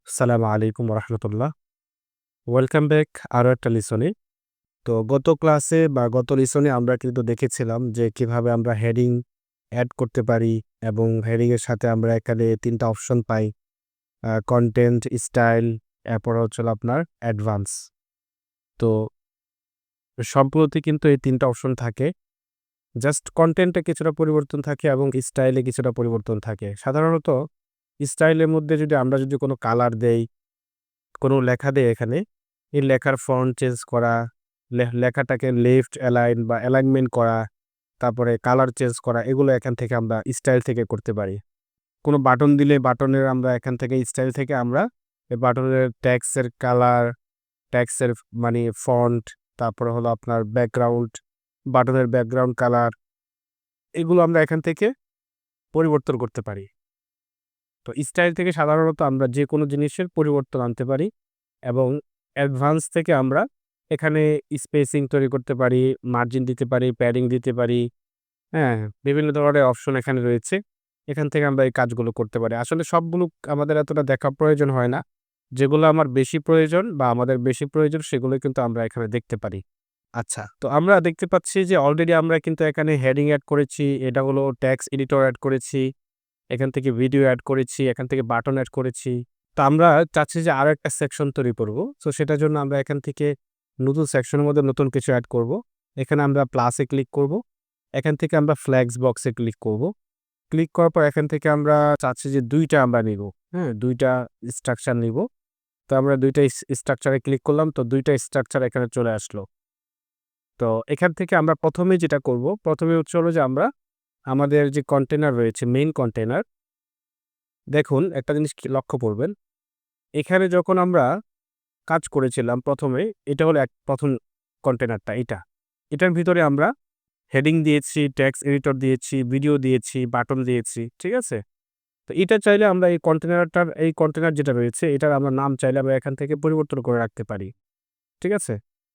আসসালামু আলাইকুম রহমতুল্লাহ। Welcome back আরও একটা লিসনে। তো গত ক্লাসে বা গত লিসনে আমরা কিন্তু দেখেছিলাম যে কিভাবে আমরা হেডিং অ্যাড করতে পারি এবং হেডিংয়ের সাথে আমরা এখানে ৩টা অপশন পাই। কনটেন্ট, স্টাইল, এরপর হচ্ছে হলো আপনার অ্যাডভান্স। তো সবগুলোতে কিন্তু এই ৩টা অপশন থাকে। জাস্ট কনটেন্টে কিছুটা পরিবর্তন থাকে এবং স্টাইলে কিছুটা পরিবর্তন থাকে। সাধারণত স্টাইলের মধ্যে আমরা যদি কোনো কালার দেই, কোনো লেখা দেই এখানে, এই লেখার ফন্ট চেঞ্জ করা, লেখাটাকে লেফট অ্যালাইন বা অ্যালাইনমেন্ট করা, তারপরে কালার চেঞ্জ করা, এগুলো এখান থেকে আমরা স্টাইল থেকে করতে পারি। কোনো বাটন দিলে বাটনের আমরা এখান থেকে স্টাইল থেকে আমরা এই বাটনের ট্যাক্সের কালার, ট্যাক্সের মানে ফন্ট, তারপরে হলো আপনার ব্যাকগ্রাউন্ড, বাটনের ব্যাকগ্রাউন্ড কালার, এগুলো আমরা এখান থেকে পরিবর্তন করতে পারি। তো স্টাইল থেকে সাধারণত আমরা যেকোনো জিনিসের পরিবর্তন আনতে পারি এবং অ্যাডভান্স থেকে আমরা এখানে স্পেসিং তৈরি করতে পারি, মার্জিন দিতে পারি, প্যাডিং দিতে পারি। হ্যাঁ? বিভিন্ন ধরনের অপশন এখানে রয়েছে। এখান থেকে আমরা এই কাজগুলো করতে পারি। আসলে সবগুলো আমাদের এতটা দেখা প্রয়োজন হয় না। যেগুলো আমার বেশি প্রয়োজন বা আমাদের বেশি প্রয়োজন সেগুলো কিন্তু আমরা এখানে দেখতে পারি। আচ্ছা, তো আমরা দেখতে পাচ্ছি যে অলরেডি আমরা কিন্তু এখানে হেডিং এড করেছি। এটা হলো টেক্সট এডিটর এড করেছি। এখান থেকে ভিডিও এড করেছি, এখান থেকে বাটন এড করেছি। তো আমরা চাচ্ছি যে আরো একটা সেকশন তৈরি করব। সো সেটার জন্য আমরা এখান থেকে নতুন সেকশনের মধ্যে নতুন কিছু এড করব। এখানে আমরা প্লাসে ক্লিক করব। এখান থেকে আমরা ফ্ল্যাগস বক্সে ক্লিক করব। ক্লিক করার পর এখান থেকে আমরা চাচ্ছি যে ২ টা আমরা নিব। হ্যাঁ? ২ টা স্ট্রাকচার নিব। তো আমরা ২ টা স্ট্রাকচারে ক্লিক করলাম। তো ২ টা স্ট্রাকচার এখানে চলে আসলো। তো এখান থেকে আমরা ১ম এ যেটা করব, ১ম এ হচ্ছে হলো যে আমরা আমাদের যে কন্টেইনার রয়েছে, মেইন কন্টেইনার, দেখুন একটা জিনিস লক্ষ্য করবেন। এখানে যখন আমরা কাজ করেছিলাম ১ম এ, এটা হলো ১ম কন্টেইনারটা এটা। এটার ভিতরে আমরা হেডিং দিয়েছি, টেক্সট এডিটর দিয়েছি, ভিডিও দিয়েছি, বাটন দিয়েছি। ঠিক আছে? তো এটা চাইলে আমরা এই কন্টেইনার যেটা রয়েছে এটার আমরা নাম চাইলে আমরা এখান থেকে পরিবর্তন করে রাখতে পারি। ঠিক আছে?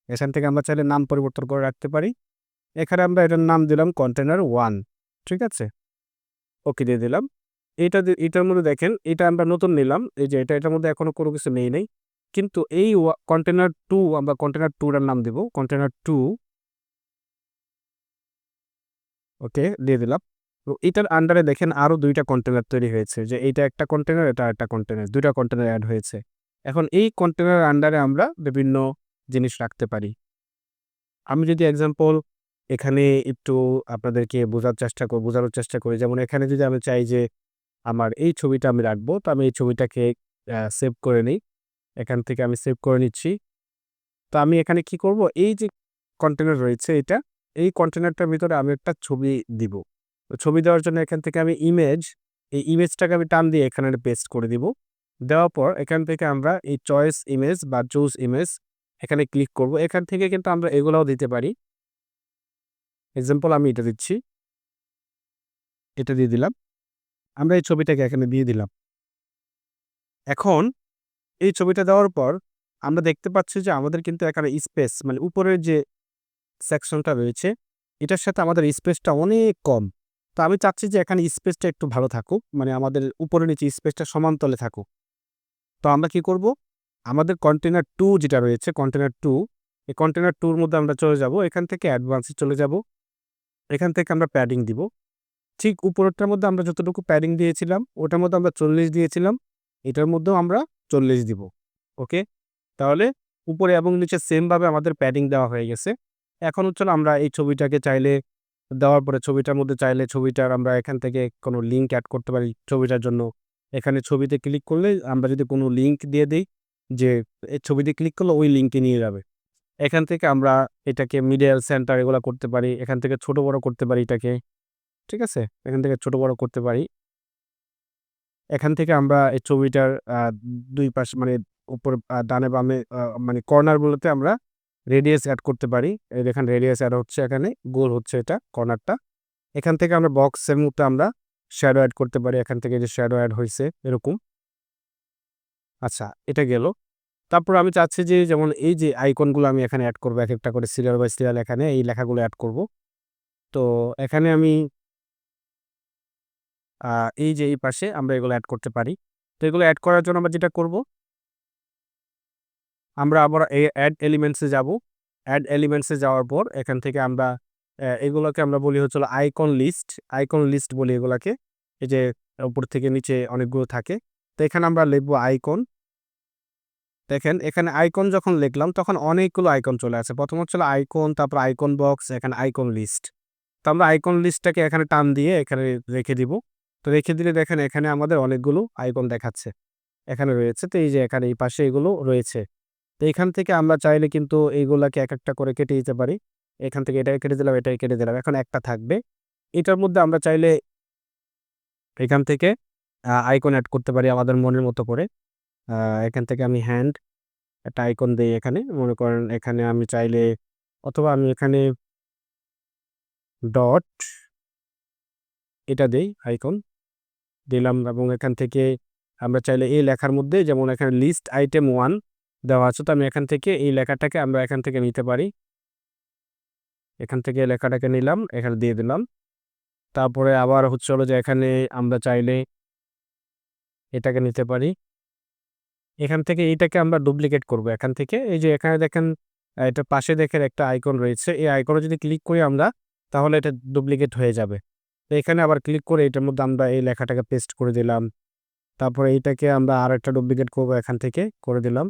এখান থেকে আমরা চাইলে নাম পরিবর্তন করে রাখতে পারি। এখানে আমরা এটার নাম দিলাম কন্টেইনার 1। ঠিক আছে? ওকে দিয়ে দিলাম। এটার মধ্যে দেখেন এটা আমরা নতুন নিলাম। এই যে এটার মধ্যে এখনো কোনো কিছু নেই নাই। কিন্তু এই কন্টেইনার 2 আমরা কন্টেইনার 2 টার নাম দিব। কন্টেইনার 2 ওকে দিয়ে দিলাম। তো এটার আন্ডারে দেখেন আরো ২ টা কন্টেইনার তৈরি হয়েছে। যে এইটা একটা কন্টেইনার, এটা আরেকটা কন্টেইনার। ২ টা কন্টেইনার এড হয়েছে। এখন এই কন্টেইনারের আন্ডারে আমরা বিভিন্ন জিনিস রাখতে পারি। আমি যদি এক্সাম্পল এখানে একটু আপনাদেরকে বোঝানোর চেষ্টা করি। যেমন এখানে যদি আমি চাই যে আমার এই ছবিটা আমি রাখবো। তো আমি এই ছবিটাকে সেভ করে নেই। এখান থেকে আমি সেভ করে নিচ্ছি। তো আমি এখানে কি করব? এই যে কন্টেইনার রয়েছে এটা, এই কন্টেইনারটার ভিতরে আমি একটা ছবি দিব। তো ছবি দেওয়ার জন্য এখান থেকে আমি এই ইমেজটাকে আমি টান দিয়ে এখানে পেস্ট করে দিব। দেওয়ার পর এখান থেকে আমরা এই চয়েস ইমেজ বা চুজ ইমেজ এখানে ক্লিক করব। এখান থেকে কিন্তু আমরা এগুলাও দিতে পারি। এক্সাম্পল আমি এটা দিচ্ছি। এটা দিয়ে দিলাম। আমরা এই ছবিটাকে এখানে দিয়ে দিলাম। এখন এই ছবিটা দেওয়ার পর আমরা দেখতে পাচ্ছি যে আমাদের কিন্তু এখানে স্পেস মানে উপরের যে সেকশনটা রয়েছে এটার সাথে আমাদের স্পেসটা অনেক কম। তো আমি চাচ্ছি যে এখানে স্পেসটা একটু ভালো থাকুক। মানে আমাদের উপরে নিচে স্পেসটা সমান্তলে থাকুক। তো আমরা কি করব? আমাদের কন্টেইনার 2 যেটা রয়েছে কন্টেইনার 2, এই কন্টেইনার 2 এর মধ্যে আমরা চলে যাব। এখান থেকে অ্যাডভান্স এ চলে যাব। এখান থেকে আমরা প্যাডিং দিব। ঠিক উপরেরটার মধ্যে আমরা যতটুকু প্যাডিং দিয়েছিলাম ওটার মধ্যে আমরা ৪০ দিয়েছিলাম। এটার মধ্যেও আমরা ৪০ দিব। ওকে? তাহলে উপরে এবং নিচে সেম ভাবে আমাদের প্যাডিং দেওয়া হয়ে গেছে। এখন হচ্ছে হলো আমরা এই ছবিটাকে চাইলে দেওয়ার পরে ছবিটার মধ্যে চাইলে ছবিটার আমরা এখান থেকে কোনো লিঙ্ক এড করতে পারি ছবিটার জন্য। এখানে ছবিতে ক্লিক করলে আমরা যদি কোনো লিঙ্ক দিয়ে দেই যে এই ছবিতে ক্লিক করলে ওই লিঙ্কে নিয়ে যাবে। এখান থেকে আমরা এটাকে মিডল, সেন্টার এগুলা করতে পারি। এখান থেকে ছোট বড় করতে পারি এটাকে। ঠিক আছে? এখান থেকে ছোট বড় করতে পারি। এখান থেকে আমরা এই ছবিটার ২ পাশে মানে উপর ডানে বামে মানে কর্নার গুলোতে আমরা রেডিয়াস এড করতে পারি। এই দেখেন রেডিয়াস এড হচ্ছে এখানে, গোল হচ্ছে এটা কর্নারটা। এখান থেকে আমরা বক্সের মধ্যে আমরা শ্যাডো এড করতে পারি। এখান থেকে যে শ্যাডো এড হইছে এরকম। আচ্ছা, এটা গেল। তারপর আমি চাচ্ছি যে যেমন এই যে আইকনগুলো আমি এখানে এড করব একেকটা করে সিরিয়াল বাই সিরিয়াল এখানে এই লেখাগুলো এড করব। তো এখানে আমি আ এই যে এই পাশে আমরা এগুলো এড করতে পারি। তো এগুলো এড করার জন্য আমরা যেটা করব আমরা আবার এই অ্যাড এলিমেন্টসে যাব। অ্যাড এলিমেন্টসে যাওয়ার পর এখান থেকে আমরা এগুলোকে আমরা বলি হচ্ছে হলো আইকন লিস্ট। আইকন লিস্ট বলি এগুলাকে। এই যে উপর থেকে নিচে অনেকগুলো থাকে। তো এখানে আমরা লিখব আইকন। দেখেন এখানে আইকন যখন লিখলাম তখন অনেকগুলো আইকন চলে আসে। প্রথম হচ্ছে হলো আইকন, তারপর আইকন বক্স, এখানে আইকন লিস্ট। তো আমরা আইকন লিস্টটাকে এখানে টান দিয়ে এখানে রেখে দিব। তো রেখে দিলে দেখেন এখানে আমাদের অনেকগুলো আইকন দেখাচ্ছে। এখানে রয়েছে। তো এই যে এখানে এই পাশে এগুলো রয়েছে। তো এখান থেকে আমরা চাইলে কিন্তু এইগুলাকে একটা করে কেটে দিতে পারি। এখান থেকে এটাকে কেটে দিলাম, এটাকে কেটে দিলাম। এখন একটা থাকবে। এটার মধ্যে আমরা চাইলে এখান থেকে আইকন এড করতে পারি আমাদের মনের মতো করে। আ এখান থেকে আমি হ্যান্ড একটা আইকন দেই এখানে। মনে করেন এখানে আমি চাইলে অথবা আমি এখানে ডট এটা দেই আইকন দিলাম এবং এখান থেকে আমরা চাইলে এই লেখার মধ্যে যেমন এখানে লিস্ট আইটেম 1 দেওয়া আছে। তো আমি এখান থেকে এই লেখাটাকে আমরা এখান থেকে নিতে পারি। এখান থেকে লেখাটাকে নিলাম, এখানে দিয়ে দিলাম। তারপরে আবার হচ্ছে হলো যে এখানে আমরা চাইলে এটাকে নিতে পারি। এখান থেকে এইটাকে আমরা ডুপ্লিকেট করব। এখান থেকে এই যে এখানে দেখেন এটার পাশে দেখেন একটা আইকন রয়েছে। এই আইকনে যদি ক্লিক করি আমরা তাহলে এটা ডুপ্লিকেট হয়ে যাবে। তো এখানে আবার ক্লিক করে এটার মধ্যে আমরা এই লেখাটাকে পেস্ট করে দিলাম। তারপরে এইটাকে আমরা আরেকটা ডুপ্লিকেট করব এখান থেকে করে দিলাম।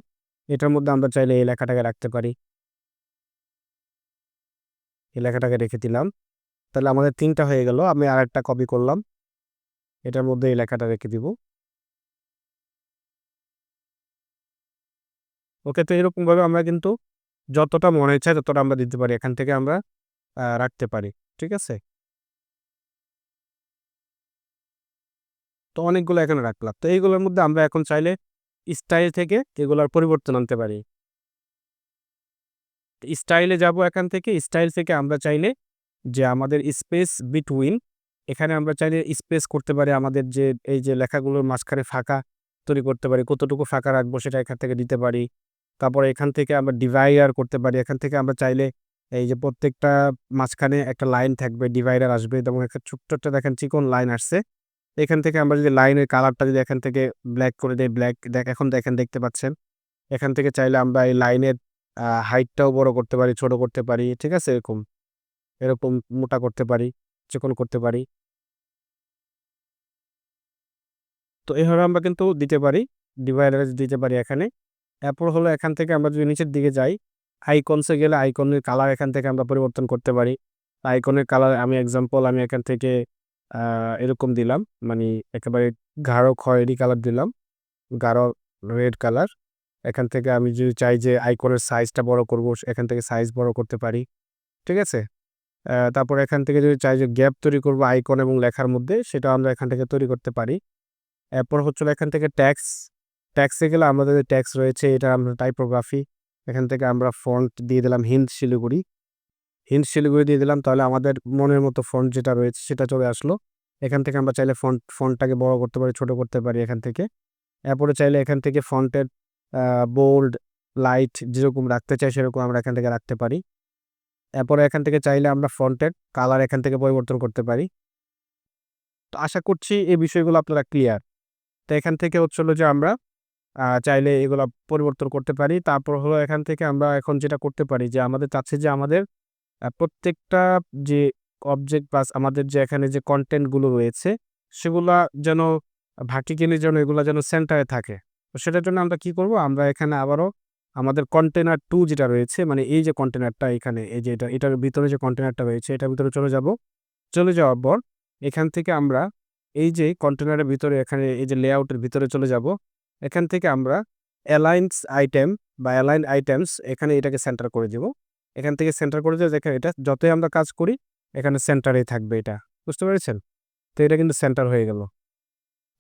এটার মধ্যে আমরা চাইলে এই লেখাটাকে রাখতে পারি। এই লেখাটাকে রেখে দিলাম। তাহলে আমাদের ৩ টা হয়ে গেল। আমি আরেকটা কপি করলাম। এটার মধ্যে এই লেখাটা রেখে দিব। ওকে, তো এরকমভাবে আমরা কিন্তু যতটা মনে চায় ততটা আমরা দিতে পারি। এখান থেকে আমরা রাখতে পারি। ঠিক আছে? তো অনেকগুলো এখানে রাখলাম। তো এইগুলোর মধ্যে আমরা এখন চাইলে স্টাইল থেকে এগুলার পরিবর্তন আনতে পারি। স্টাইলে যাব এখান থেকে। স্টাইল থেকে আমরা চাইলে যে আমাদের স্পেস বিটুইন এখানে আমরা চাইলে স্পেস করতে পারি আমাদের যে এই যে লেখাগুলোর মাঝখানে ফাঁকা তৈরি করতে পারি। কতটুকু ফাঁকা রাখবো সেটা এখান থেকে দিতে পারি। তারপরে এখান থেকে আমরা ডিভাইডার করতে পারি। এখান থেকে আমরা চাইলে এই যে প্রত্যেকটা মাঝখানে একটা লাইন থাকবে, ডিভাইডার আসবে এবং একটা ছোট্ট একটা দেখেন চিকন লাইন আসছে। এখান থেকে আমরা যদি লাইনের কালারটা যদি এখান থেকে ব্লাক করে দেই, ব্লাক এখন দেখেন দেখতে পাচ্ছেন। এখান থেকে চাইলে আমরা এই লাইনের হাইটটাও বড় করতে পারি, ছোট করতে পারি। ঠিক আছে? এরকম মোটা করতে পারি, চিকন করতে পারি। তো এভাবে আমরা কিন্তু দিতে পারি। ডিভাইডার দিতে পারি এখানে। এরপর হলো এখান থেকে আমরা যদি নিচের দিকে যাই, আইকনস এ গেলে আইকনের কালার এখান থেকে আমরা পরিবর্তন করতে পারি। আইকনের কালার আমি এক্সাম্পল আমি এখান থেকে আ এরকম দিলাম। মানি একেবারে গাঢ় খয়েরি কালার দিলাম। গাঢ় রেড কালার। এখান থেকে আমি যদি চাই যে আইকনের সাইজটা বড় করব, এখান থেকে সাইজ বড় করতে পারি। ঠিক আছে? তারপরে এখান থেকে যদি চাই যে গ্যাপ তৈরি করব আইকন এবং লেখার মধ্যে, সেটাও আমরা এখান থেকে তৈরি করতে পারি। এরপর হচ্ছে হলো এখান থেকে ট্যাক্সে গেলে আমাদের যে ট্যাক্স রয়েছে এটা আমরা টাইপোগ্রাফি। এখান থেকে আমরা ফন্ট দিয়ে দিলাম হিন্দ শিলিগুড়ি। হিন্দ শিলিগুড়ি দিয়ে দিলাম তাহলে আমাদের মনের মতো ফন্ট যেটা রয়েছে সেটা চলে আসলো। এখান থেকে আমরা চাইলে ফন্টটাকে বড় করতে পারি, ছোট করতে পারি এখান থেকে। এরপরে চাইলে এখান থেকে ফন্টের বোল্ড, লাইট যেরকম রাখতে চাই সেরকম আমরা এখান থেকে রাখতে পারি। এরপরে এখান থেকে চাইলে আমরা ফন্টের কালার এখান থেকে পরিবর্তন করতে পারি। তো আশা করছি এই বিষয়গুলো আপনারা ক্লিয়ার। তো এখান থেকে হচ্ছে হলো যে আমরা চাইলে এগুলা পরিবর্তন করতে পারি। তারপর হলো এখান থেকে আমরা এখন যেটা করতে পারি যে আমাদের চাচ্ছি যে আমাদের প্রত্যেকটা যে অবজেক্ট প্লাস আমাদের যে এখানে যে কনটেন্ট গুলো রয়েছে সেগুলা যেন ভার্টিক্যালি যেন এগুলা যেন সেন্টারে থাকে। তো সেটার জন্য আমরা কি করব? আমরা এখানে আবারও আমাদের কন্টেইনার 2 যেটা রয়েছে মানে এই যে কন্টেইনারটা এখানে এই যে এটার ভিতরে যে কন্টেইনারটা রয়েছে এটার ভিতরে চলে যাব। চলে যাওয়ার পর এখান থেকে আমরা এই যে কন্টেইনারের ভিতরে এখানে এই যে লেআউটের ভিতরে চলে যাব। এখান থেকে আমরা অ্যালাইনস আইটেম বা অ্যালাইন আইটেমস এখানে এটাকে সেন্টার করে দিব। এখান থেকে সেন্টার করে দিয়ে দেখেন এটা যতই আমরা কাজ করি এখানে সেন্টারেই থাকবে এটা। বুঝতে পেরেছেন? তো এটা কিন্তু সেন্টার হয়ে গেল।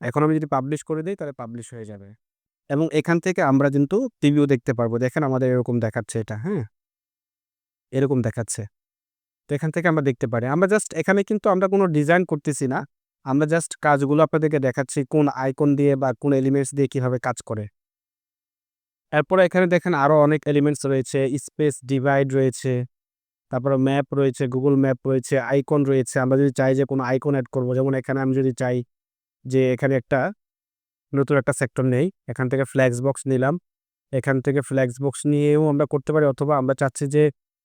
এখন আমি যদি পাবলিশ করে দেই তাহলে পাবলিশ হয়ে যাবে। এবং এখান থেকে আমরা কিন্তু প্রিভিউ দেখতে পারবো। দেখেন আমাদের এরকম দেখাচ্ছে এটা, হ্যাঁ? এরকম দেখাচ্ছে। তো এখান থেকে আমরা দেখতে পারি। আমরা জাস্ট এখানে কিন্তু আমরা কোনো ডিজাইন করতেছি না। আমরা জাস্ট কাজগুলো আপনাদেরকে দেখাচ্ছি কোন আইকন দিয়ে বা কোন এলিমেন্টস দিয়ে কিভাবে কাজ করে। এরপরে এখানে দেখেন আরো অনেক এলিমেন্টস রয়েছে, স্পেস ডিভাইড রয়েছে, তারপরে ম্যাপ রয়েছে, Google ম্যাপ রয়েছে, আইকন রয়েছে। আমরা যদি চাই যে কোনো আইকন এড করব, যেমন এখানে আমি যদি চাই যে এখানে একটা নতুন একটা সেক্টর নেই, এখান থেকে ফ্লেক্স বক্স নিলাম। এখান থেকে ফ্লেক্স বক্স নিয়েও আমরা করতে পারি, অথবা আমরা চাচ্ছি যে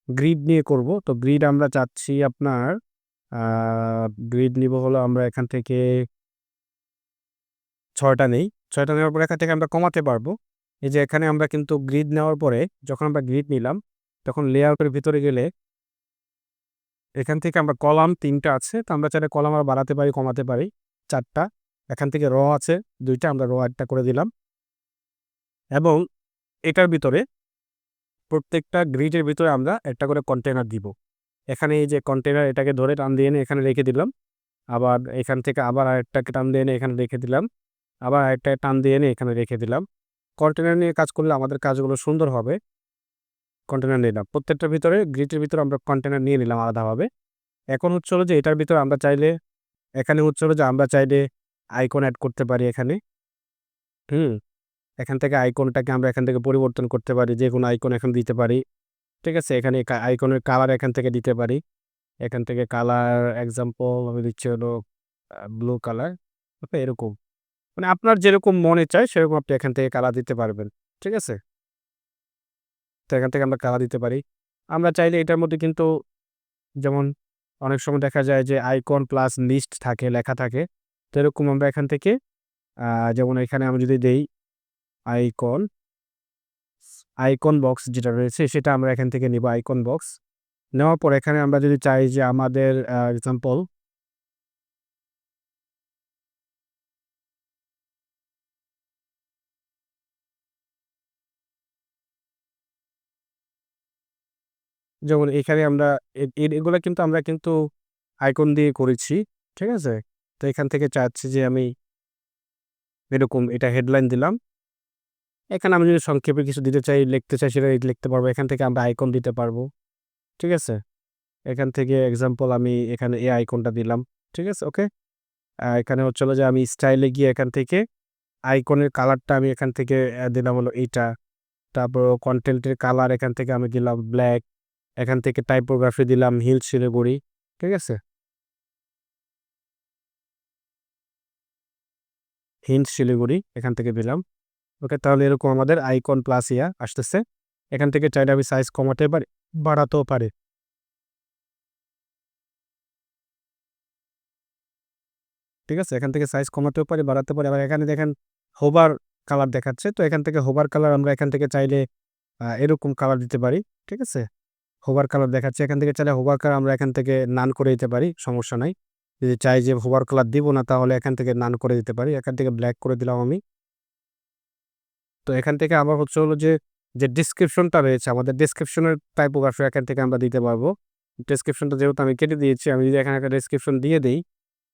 গ্রিড নিয়ে করব। তো গ্রিড আমরা চাচ্ছি আপনার গ্রিড নিব হলো আমরা এখান থেকে 6টা নেই। 6টা নেওয়ার পরে এখান থেকে আমরা কমাতে পারবো। এই যে এখানে আমরা কিন্তু গ্রিড নেওয়ার পরে যখন আমরা গ্রিড নিলাম, তখন লেআউটের ভিতরে গেলে এখান থেকে আমরা কলাম 3টা আছে। তো আমরা চাইলে কলাম আরও বাড়াতে পারি, কমাতে পারি। 4টা। এখান থেকে র আছে 2টা, আমরা র 1টা করে দিলাম। এবং এটার ভিতরে প্রত্যেকটা গ্রিডের ভিতরে আমরা একটা করে কন্টেনার দিব। এখানে এই যে কন্টেনার, এটাকে ধরে টান দিয়ে এনে এখানে রেখে দিলাম। আবার এখান থেকে আবার আরেকটাকে টান দিয়ে এনে এখানে রেখে দিলাম। আবার আরেকটা টান দিয়ে এনে এখানে রেখে দিলাম। কন্টেনার নিয়ে কাজ করলে আমাদের কাজগুলো সুন্দর হবে। কন্টেনার নিলাম। প্রত্যেকটার ভিতরে গ্রিডের ভিতরে আমরা কন্টেনার নিয়ে নিলাম আলাদাভাবে। এখন হচ্ছে হলো যে এটার ভিতরে আমরা চাইলে এখানে হচ্ছে হলো যে আমরা চাইলে আইকন এড করতে পারি এখানে। এখান থেকে আইকনটাকে আমরা এখান থেকে পরিবর্তন করতে পারি। যেকোনো আইকন এখানে দিতে পারি। ঠিক আছে? এখানে আইকনের কালার এখান থেকে দিতে পারি। এখান থেকে কালার এক্সাম্পল আমি দিচ্ছি হলো ব্লু কালার। ওকে? এরকম। মানে আপনার যেরকম মনে চায় সেরকম আপনি এখান থেকে কালার দিতে পারবেন। ঠিক আছে? তো এখান থেকে আমরা কালার দিতে পারি। আমরা চাইলে এটার মধ্যে কিন্তু যেমন অনেক সময় দেখা যায় যে আইকন প্লাস লিস্ট থাকে, লেখা থাকে। তো এরকম আমরা এখান থেকে যেমন এখানে আমি যদি দেই আইকন, আইকন বক্স যেটা রয়েছে সেটা আমরা এখান থেকে নিব আইকন বক্স। নেওয়ার পর এখানে আমরা যদি চাই যে আমাদের এক্সাম্পল যেমন এখানে আমরা এগুলা কিন্তু আমরা কিন্তু আইকন দিয়ে করেছি। ঠিক আছে? তো এখান থেকে চাচ্ছি যে আমি এরকম এটা হেডলাইন দিলাম। এখানে আমি যদি সংক্ষেপে কিছু দিতে চাই, লিখতে চাই সেটা লিখতে পারবো। এখান থেকে আমরা আইকন দিতে পারবো। ঠিক আছে? এখান থেকে এক্সাম্পল আমি এখানে এই আইকনটা দিলাম। ঠিক আছে? ওকে? এখানে হচ্ছে হলো যে আমি স্টাইলে গিয়ে এখান থেকে আইকনের কালারটা আমি এখান থেকে দিলাম হলো এইটা। তারপর কনটেন্টের কালার এখান থেকে আমি দিলাম ব্ল্যাক। এখান থেকে টাইপোগ্রাফি দিলাম হিল শিলিগুড়ি। ঠিক আছে? হিন্ট শিলিগুড়ি এখান থেকে দিলাম। ওকে? তাহলে এরকম আমাদের আইকন প্লাস আসতেছে। এখান থেকে চাইলে আমি সাইজ কমাতে পারি, বাড়াতেও পারি। ঠিক আছে? এখান থেকে সাইজ কমাতেও পারি, বাড়াতে পারি। আবার এখানে দেখেন হোভার কালার দেখাচ্ছে। তো এখান থেকে হোভার কালার আমরা এখান থেকে চাইলে এরকম কালার দিতে পারি। ঠিক আছে? হোভার কালার দেখাচ্ছে। এখান থেকে চাইলে হোভার কালার আমরা এখান থেকে নান করে দিতে পারি। সমস্যা নাই। যদি চাই যে হোভার কালার দিব না তাহলে এখান থেকে নান করে দিতে পারি। এখান থেকে ব্ল্যাক করে দিলাম আমি। তো এখান থেকে আবার হচ্ছে হলো যে ডেসক্রিপশনটা রয়েছে আমাদের ডেসক্রিপশনের টাইপোগ্রাফি এখান থেকে আমরা দিতে পারবো। ডেসক্রিপশনটা যেহেতু আমি কেটে দিয়েছি, আমি যদি এখানে একটা ডেসক্রিপশন দিয়ে দেই,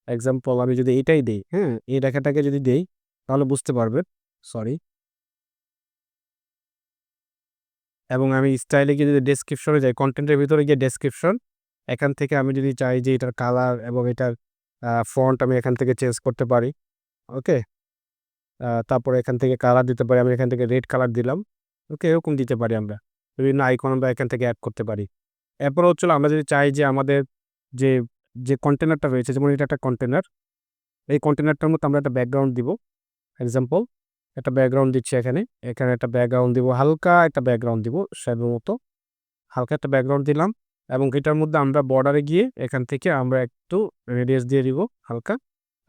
এক্সাম্পল আমি যদি এটাই দেই, হ্যাঁ? এই লেখাটাকে যদি দেই তাহলে বুঝতে পারবেন। সরি। এবং আমি স্টাইলে গিয়ে যদি ডেসক্রিপশনে যাই, কনটেন্টের ভিতরে গিয়ে ডেসক্রিপশন, এখান থেকে আমি যদি চাই যে এটার কালার এবং এটার ফন্ট আমি এখান থেকে চেঞ্জ করতে পারি। ওকে? তারপরে এখান থেকে কালার দিতে পারি। আমি এখান থেকে রেড কালার দিলাম। ওকে? এরকম দিতে পারি আমরা। বিভিন্ন আইকন আমরা এখান থেকে এড করতে পারি। এরপর হচ্ছে হলো আমরা যদি চাই যে আমাদের যে, যে কন্টেনারটা রয়েছে, যেমন এটা একটা কন্টেনার। এই কন্টেনারটার মধ্যে আমরা একটা ব্যাকগ্রাউন্ড দিব। এক্সাম্পল একটা ব্যাকগ্রাউন্ড দিচ্ছি এখানে। এখানে একটা ব্যাকগ্রাউন্ড দিব। হালকা একটা ব্যাকগ্রাউন্ড দিব শ্যাডোর মতো। হালকা একটা ব্যাকগ্রাউন্ড দিলাম এবং এটার মধ্যে আমরা বর্ডারে গিয়ে এখান থেকে আমরা একটু রেডিয়াস দিয়ে দিব হালকা।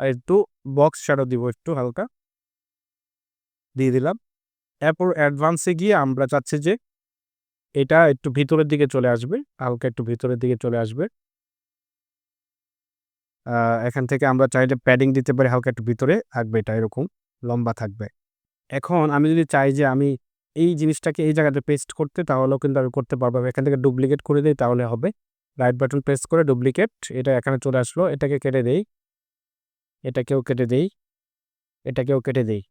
আর একটু বক্স শ্যাডো দিব একটু হালকা। দিয়ে দিলাম। এরপর অ্যাডভান্সে গিয়ে আমরা চাচ্ছি যে এটা একটু ভিতরের দিকে চলে আসবে। হালকা একটু ভিতরের দিকে চলে আসবে। এখান থেকে আমরা চাইলে প্যাডিং দিতে পারি, হালকা একটু ভিতরে থাকবে, এটা এরকম লম্বা থাকবে। এখন আমি যদি চাই যে আমি এই জিনিসটাকে এই জায়গাতে পেস্ট করতে, তাহলেও কিন্তু আমি করতে পারবো। এখান থেকে ডুপ্লিকেট করে দেই তাহলে হবে। রাইট বাটন প্রেস করে ডুপ্লিকেট, এটা এখানে চলে আসলো। এটাকে কেটে দেই, এটাকেও কেটে দেই, এটাকেও কেটে দেই।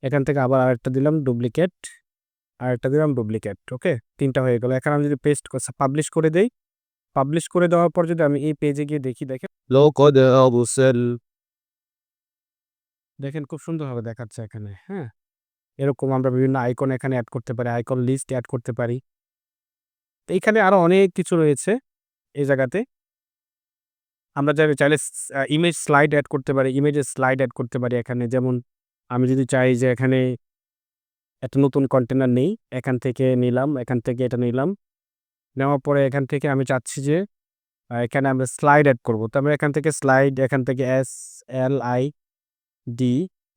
এখান থেকে আবার আরেকটা দিলাম ডুপ্লিকেট, আরেকটা দিলাম ডুপ্লিকেট। ওকে? 3টা হয়ে গেল। এখন আমি যদি পেস্ট পাবলিশ করে দেই, পাবলিশ করে দেওয়ার পর যদি আমি এই পেজে গিয়ে দেখি, দেখেন দেখেন খুব সুন্দরভাবে দেখাচ্ছে এখানে। হ্যাঁ? এরকম আমরা বিভিন্ন আইকন এখানে এড করতে পারি, আইকন লিস্ট এড করতে পারি। তো এইখানে আরো অনেক কিছু রয়েছে এই জায়গাতে। আমরা চাইলে ইমেজ স্লাইড এড করতে পারি, ইমেজের স্লাইড এড করতে পারি এখানে। যেমন আমি যদি চাই যে এখানে একটা নতুন কন্টেনার নেই। এখান থেকে নিলাম, এখান থেকে এটা নিলাম। নেওয়ার পরে এখান থেকে আমি চাচ্ছি যে এখানে আমরা স্লাইড এড করব। তো আমরা এখান থেকে স্লাইড, এখান থেকে SLID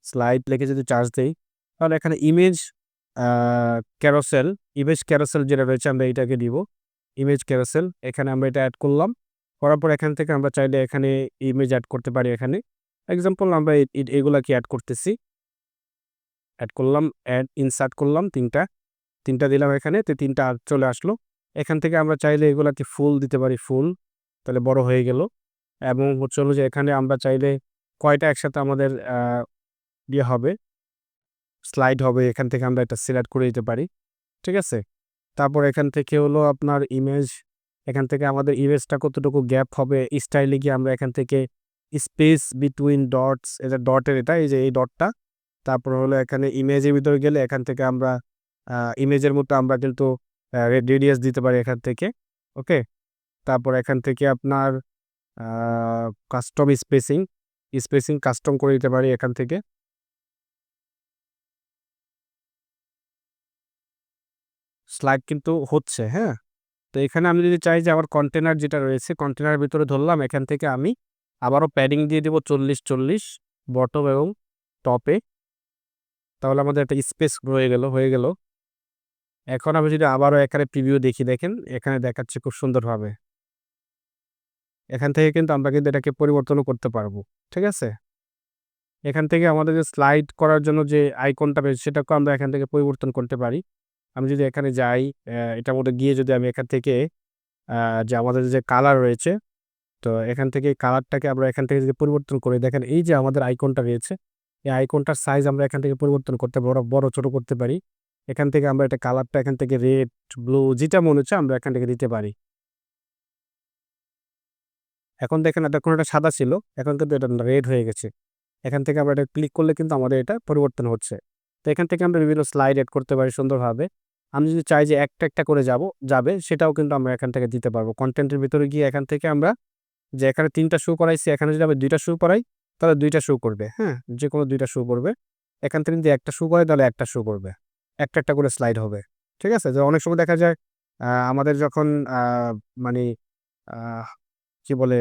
স্লাইড লিখে যদি চার্জ দেই, তাহলে এখানে আ ইমেজ ক্যারোসেল যেটা রয়েছে আমরা এটাকে দিব। ইমেজ ক্যারোসেল এখানে আমরা এটা এড করলাম। করার পর এখান থেকে আমরা চাইলে এখানে ইমেজ এড করতে পারি এখানে। এক্সাম্পল আমরা এগুলাকে এড করতেছি। এড করলাম, ইনসার্ট করলাম ৩ টা দিলাম এখানে। তো ৩ টা চলে আসলো। এখান থেকে আমরা চাইলে এগুলাকে ফুল দিতে পারি, ফুল। তাহলে বড় হয়ে গেল। এবং হচ্ছে হলো যে এখানে আমরা চাইলে কয়টা একসাথে আমাদের হবে, স্লাইড হবে, এখান থেকে আমরা এটা সিলেক্ট করে দিতে পারি। ঠিক আছে? তারপর এখান থেকে হলো আপনার ইমেজ, এখান থেকে আমাদের ইমেজটা কতটুকু গ্যাপ হবে, স্টাইলে গিয়ে আমরা এখান থেকে স্পেস বিটুইন ডটস, এটা ডটের এটা, এই যে এই ডটটা। তারপর হলো এখানে ইমেজের ভিতরে গেলে এখান থেকে আমরা ইমেজের মতো আমরা কিন্তু রেডিয়াস দিতে পারি এখান থেকে। ওকে? তারপর এখান থেকে আপনার কাস্টম স্পেসিং কাস্টম করে দিতে পারি এখান থেকে। স্লাইড কিন্তু হচ্ছে, হ্যাঁ? তো এখানে আমি যদি চাই যে আমার কন্টেনার যেটা রয়েছে, কন্টেনারের ভিতরে ধরলাম, এখান থেকে আমি আবারও প্যাডিং দিয়ে দিব ৪০ বটম এবং টপে। তাহলে আমাদের একটা স্পেস হয়ে গেল। এখন আমি যদি আবারও এখানে প্রিভিউ দেখি, দেখেন এখানে দেখাচ্ছে খুব সুন্দরভাবে। এখান থেকে কিন্তু আমরা কিন্তু এটাকে পরিবর্তনও করতে পারবো। ঠিক আছে? এখান থেকে আমাদের যে স্লাইড করার জন্য যে আইকনটা রয়েছে সেটাকেও আমরা এখান থেকে পরিবর্তন করতে পারি। আমি যদি এখানে যাই, এটার মধ্যে গিয়ে যদি আমি এখান থেকে যে আমাদের যে কালার রয়েছে, তো এখান থেকে কালারটাকে আমরা এখান থেকে যদি পরিবর্তন করি, দেখেন এই যে আমাদের আইকনটা রয়েছে, এই আইকনটার সাইজ আমরা এখান থেকে পরিবর্তন করতে বড় ছোট করতে পারি। এখান থেকে আমরা এটা কালারটা এখান থেকে রেড, ব্লু যেটা মনে হচ্ছে আমরা এখান থেকে দিতে পারি। এখন দেখেন এতক্ষণ এটা সাদা ছিল, এখন কিন্তু এটা রেড হয়ে গেছে। এখান থেকে আমরা এটা ক্লিক করলে কিন্তু আমাদের এটা পরিবর্তন হচ্ছে। তো এখান থেকে আমরা বিভিন্ন স্লাইড এড করতে পারি সুন্দরভাবে। আমি যদি চাই যে একটা করে যাবে, সেটাও কিন্তু আমরা এখান থেকে দিতে পারবো। কনটেন্টের ভিতরে গিয়ে এখান থেকে আমরা যে এখানে ৩ টা শো করাইছি, এখানে যদি আমি ২ টা শো করাই, তাহলে ২ টা শো করবে, হ্যাঁ? যেকোনো ২ টা শো করবে। এখান থেকে যদি একটা শো করাই, তাহলে একটা শো করবে। একটা করে স্লাইড হবে। ঠিক আছে? যে অনেক সময় দেখা যায় আমাদের যখন মানে আ কি বলে,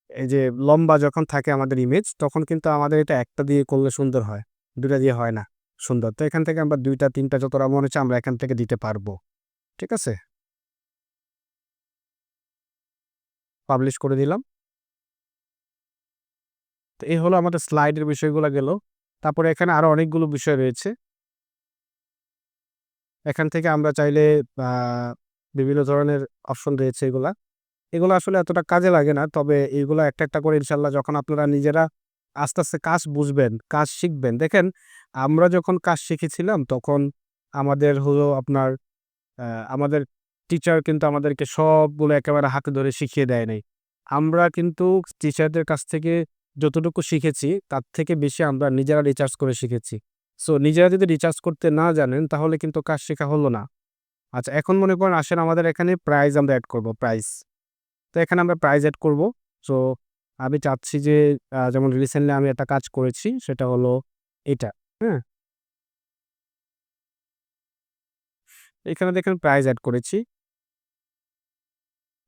এই যে লম্বা যখন থাকে আমাদের ইমেজ, তখন কিন্তু আমাদের এটা একটা দিয়ে করলে সুন্দর হয়। ২ টা দিয়ে হয় না সুন্দর। তো এখান থেকে আমরা ২ টা ৩ টা যতটা মনে হচ্ছে আমরা এখান থেকে দিতে পারবো। ঠিক আছে? পাবলিশ করে দিলাম। তো এই হলো আমাদের স্লাইডের বিষয়গুলা গেল। তারপরে এখানে আরো অনেকগুলো বিষয় রয়েছে। এখান থেকে আমরা চাইলে আ বিভিন্ন ধরনের অপশন রয়েছে এগুলা। এগুলো আসলে এতটা কাজে লাগে না। তবে এগুলা একটা করে ইনশাআল্লাহ যখন আপনারা নিজেরা আস্তে কাজ বুঝবেন, কাজ শিখবেন। দেখেন, আমরা যখন কাজ শিখেছিলাম তখন আমাদের হলো আপনার আ আমাদের টিচার কিন্তু আমাদেরকে সবগুলো একেবারে হাতে ধরে শিখিয়ে দেয় নাই। আমরা কিন্তু টিচারদের কাছ থেকে যতটুকু শিখেছি তার থেকে বেশি আমরা নিজেরা রিসার্চ করে শিখেছি। সো নিজেরা যদি রিসার্চ করতে না জানেন তাহলে কিন্তু কাজ শেখা হলো না। আচ্ছা, এখন মনে করেন আসেন আমাদের এখানে প্রাইস আমরা এড করব, প্রাইস। তো এখানে আমরা প্রাইস এড করব। সো আমি চাচ্ছি যে যেমন রিসেন্টলি আমি একটা কাজ করেছি সেটা হলো এটা, হ্যাঁ? এখানে দেখেন প্রাইস এড করেছি।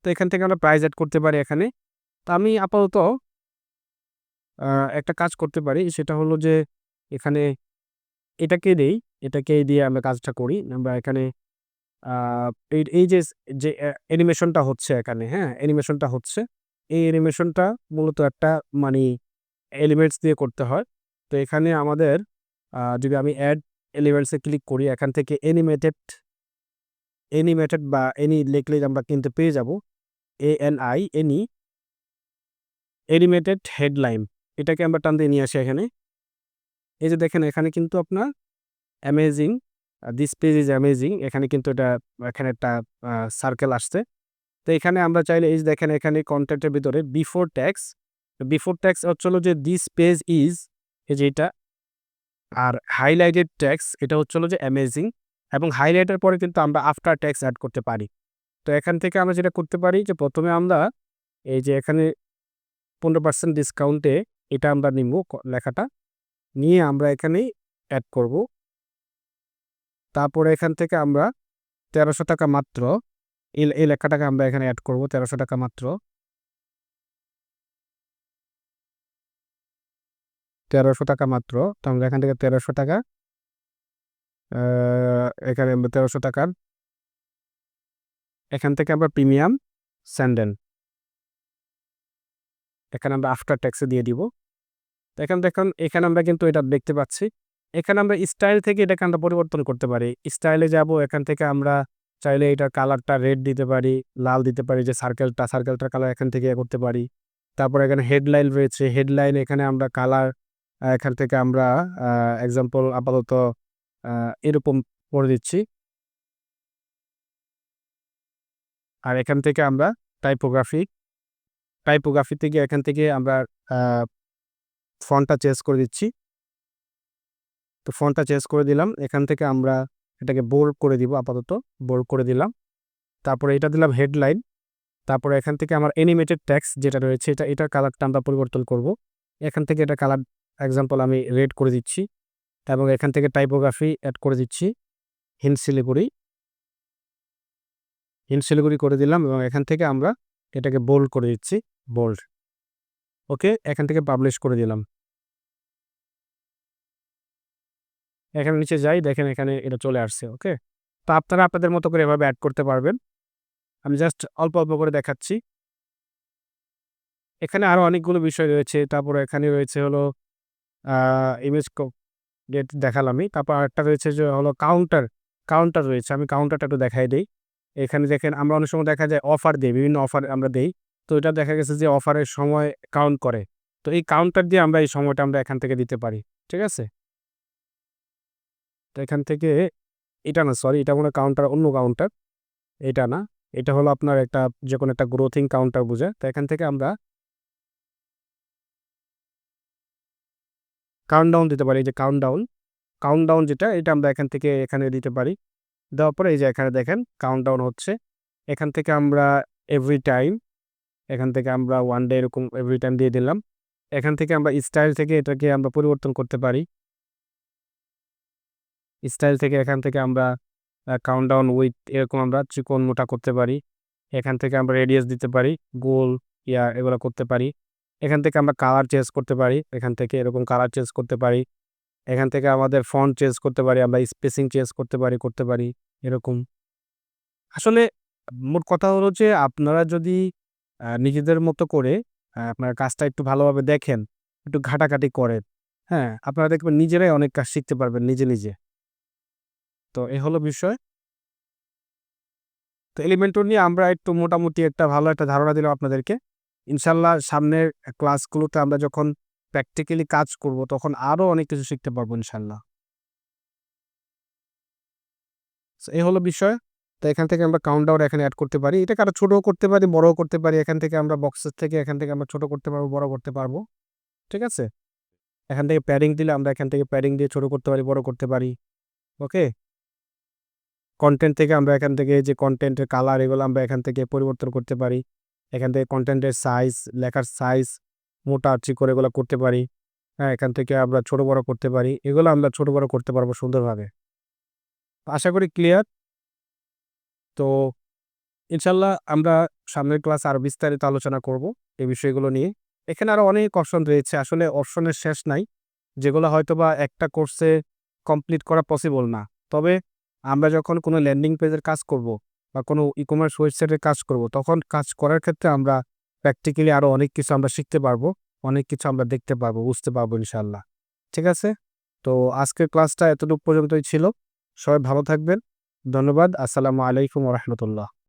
তো এখান থেকে আমরা প্রাইস এড করতে পারি এখানে। তো আমি আপাতত আ একটা কাজ করতে পারি, সেটা হলো যে এখানে এটাকে দেই, এটাকে দিয়ে আমরা কাজটা করি। আমরা এখানে আ এই যে অ্যানিমেশনটা হচ্ছে এখানে, হ্যাঁ? অ্যানিমেশনটা হচ্ছে। এই অ্যানিমেশনটা মূলত একটা মানি এলিমেন্টস দিয়ে করতে হয়। তো এখানে আমাদের যদি আমি এড এলিমেন্টস এ ক্লিক করি, এখান থেকে অ্যানিমেটেড বা এনি লিখলেই আমরা কিন্তু পেয়ে যাবো। ANI animated headline. এটাকে আমরা টান দিয়ে নিয়ে আসি এখানে। এই যে দেখেন এখানে কিন্তু আপনার amazing, this page is amazing, এখানে কিন্তু এখানে একটা সার্কেল আসছে। তো এখানে আমরা চাইলে এই যে দেখেন এখানে কনটেন্টের ভিতরে বিফোর ট্যাগস হচ্ছে হলো যে দিস পেজ ইজ, এই যে এটা। আর হাইলাইটেড ট্যাগস এটা হচ্ছে হলো যে অ্যামেজিং, এবং হাইলাইটের পরে কিন্তু আমরা আফটার ট্যাগস এড করতে পারি। তো এখান থেকে আমরা যেটা করতে পারি যে প্রথমে আমরা এই যে এখানে 15% ডিসকাউন্টে এটা আমরা নিবো লেখাটা। নিয়ে আমরা এখানেই এড করব। তারপরে এখান থেকে আমরা ১৩০০ টাকা মাত্র এই লেখাটাকে আমরা এখানে অ্যাড করব ১৩০০ টাকা মাত্র। ১৩০০ টাকা মাত্র। তো আমরা এখান থেকে ১৩০০ টাকা এখানে ১৩০০ টাকার এখান থেকে আমরা প্রিমিয়াম স্যান্ডেল এখানে আমরা আফটার ট্যাক্সে দিয়ে দিব। তো দেখুন এখানে আমরা কিন্তু এটা দেখতে পাচ্ছি। এখানে আমরা স্টাইল থেকে এটাকে আমরা পরিবর্তন করতে পারি। স্টাইলে যাব, এখান থেকে আমরা চাইলে এটার কালারটা রেড দিতে পারি, লাল দিতে পারি, যে সার্কেলটার কালার এখান থেকে করতে পারি। তারপর এখানে হেডলাইন রয়েছে। হেডলাইন এখানে আমরা কালার এখান থেকে আমরা এক্সাম্পল আপাতত এরকম করে দিচ্ছি। আর এখান থেকে আমরা টাইপোগ্রাফি থেকে এখান থেকে আমরা ফন্টটা চেঞ্জ করে দিচ্ছি। তো ফন্টটা চেঞ্জ করে দিলাম। এখান থেকে আমরা এটাকে বোল্ড করে দিব, আপাতত বোল্ড করে দিলাম। তারপরে এটা দিলাম হেডলাইন। তারপরে এখান থেকে আমার অ্যানিমেটেড টেক্সট যেটা রয়েছে এটার কালারটা আমরা পরিবর্তন করব। এখান থেকে এটা কালার এক্সাম্পল আমি রেড করে দিচ্ছি এবং এখান থেকে টাইপোগ্রাফি অ্যাড করে দিচ্ছি হিন্দ শিলিগুড়ি করে দিলাম এবং এখান থেকে আমরা এটাকে বোল্ড করে দিচ্ছি, বোল্ড। ওকে, এখান থেকে পাবলিশ করে দিলাম। এখানে নিচে যাই, দেখেন এখানে এটা চলে আসছে। ওকে, তো আপনারা আপনাদের মতো করে এভাবে অ্যাড করতে পারবেন। আমি জাস্ট অল্প অল্প করে দেখাচ্ছি। এখানে আরও অনেকগুলো বিষয় রয়েছে। তারপরে এখানে রয়েছে হলো ইমেজ ডেট দেখালামই। তারপর আরেকটা রয়েছে যে হলো কাউন্টার রয়েছে। আমি কাউন্টারটা একটু দেখাই দিই। এখানে দেখেন আমরা অনেক সময় দেখা যায় অফার দিই, বিভিন্ন অফার আমরা দেই। তো এটা দেখা গেছে যে অফারের সময় কাউন্ট করে। তো এই কাউন্টার দিয়ে আমরা এই সময়টা আমরা এখান থেকে দিতে পারি। ঠিক আছে? তো এখান থেকে এটা না, সরি, এটা মনে হয় কাউন্টার, অন্য কাউন্টার। এটা না, এটা হলো আপনার একটা যেকোনো একটা গ্রোথিং কাউন্টার বোঝায়। তো এখান থেকে আমরা কাউন্টডাউন দিতে পারি। এই যে কাউন্টডাউন যেটা, এটা আমরা এখান থেকে এখানে দিতে পারি। দেওয়ার পরে এই যে এখানে দেখেন কাউন্টডাউন হচ্ছে। এখান থেকে আমরা এভরি টাইম, এখান থেকে আমরা ওয়ান ডে এরকম এভরি টাইম দিয়ে দিলাম। এখান থেকে আমরা স্টাইল থেকে এটাকে আমরা পরিবর্তন করতে পারি। স্টাইল থেকে এখান থেকে আমরা কাউন্টডাউন উইথ এরকম আমরা চিকন মোটা করতে পারি। এখান থেকে আমরা রেডিয়াস দিতে পারি, গোল এগুলো করতে পারি। এখান থেকে আমরা কালার চেঞ্জ করতে পারি। এখান থেকে এরকম কালার চেঞ্জ করতে পারি। এখান থেকে আমাদের ফন্ট চেঞ্জ করতে পারি, আমরা স্পেসিং চেঞ্জ করতে পারি এরকম। আসলে মোট কথা হলো যে আপনারা যদি নিজেদের মতো করে আপনার কাজটা একটু ভালোভাবে দেখেন, একটু ঘাটাঘাটি করেন, হ্যাঁ? আপনারা দেখবেন নিজেরাই অনেক কাজ শিখতে পারবেন নিজে। তো এ হলো বিষয়। তো এলিমেন্টর নিয়ে আমরা একটু মোটামুটি একটা ভালো একটা ধারণা দিলাম আপনাদেরকে। ইনশাআল্লাহ সামনের ক্লাসগুলোতে আমরা যখন প্র্যাকটিক্যালি কাজ করব তখন আরও অনেক কিছু শিখতে পারবো ইনশাআল্লাহ। সো এই হলো বিষয়। তো এখান থেকে আমরা কাউন্টডাউন এখানে এড করতে পারি। এটাকে আরো ছোটও করতে পারি, বড়ও করতে পারি। এখান থেকে আমরা বক্সেস থেকে এখান থেকে আমরা ছোট করতে পারবো, বড় করতে পারবো। ঠিক আছে? এখান থেকে প্যাডিং দিলে আমরা এখান থেকে প্যাডিং দিয়ে ছোট করতে পারি, বড় করতে পারি। ওকে? কনটেন্ট থেকে আমরা এখান থেকে যে কনটেন্টের কালার এগুলো আমরা এখান থেকে পরিবর্তন করতে পারি। এখান থেকে কনটেন্টের সাইজ, লেখার সাইজ, মোটা চিকন এগুলো করতে পারি। হ্যাঁ, এখান থেকে আমরা ছোট বড় করতে পারি। এগুলো আমরা ছোট বড় করতে পারবো সুন্দরভাবে। আশা করি ক্লিয়ার। তো ইনশাআল্লাহ আমরা সামনের ক্লাসে আরো বিস্তারিত আলোচনা করব এই বিষয়গুলো নিয়ে। এখানে আরো অনেক অপশন রয়েছে। আসলে অপশনের শেষ নাই। যেগুলো হয়তোবা একটা কোর্সে কমপ্লিট করা পসিবল না। তবে আমরা যখন কোনো ল্যান্ডিং পেজের কাজ করব বা কোনো ই-কমার্স ওয়েবসাইটের কাজ করব, তখন কাজ করার ক্ষেত্রে আমরা প্র্যাকটিক্যালি আরো অনেক কিছু আমরা শিখতে পারবো। অনেক কিছু আমরা দেখতে পারবো, বুঝতে পারবো ইনশাআল্লাহ। ঠিক আছে? তো আজকের ক্লাসটা এতটুকু পর্যন্তই ছিল। সবাই ভালো থাকবেন। ধন্যবাদ। আসসালামু আলাইকুম ওয়া রাহমাতুল্লাহ।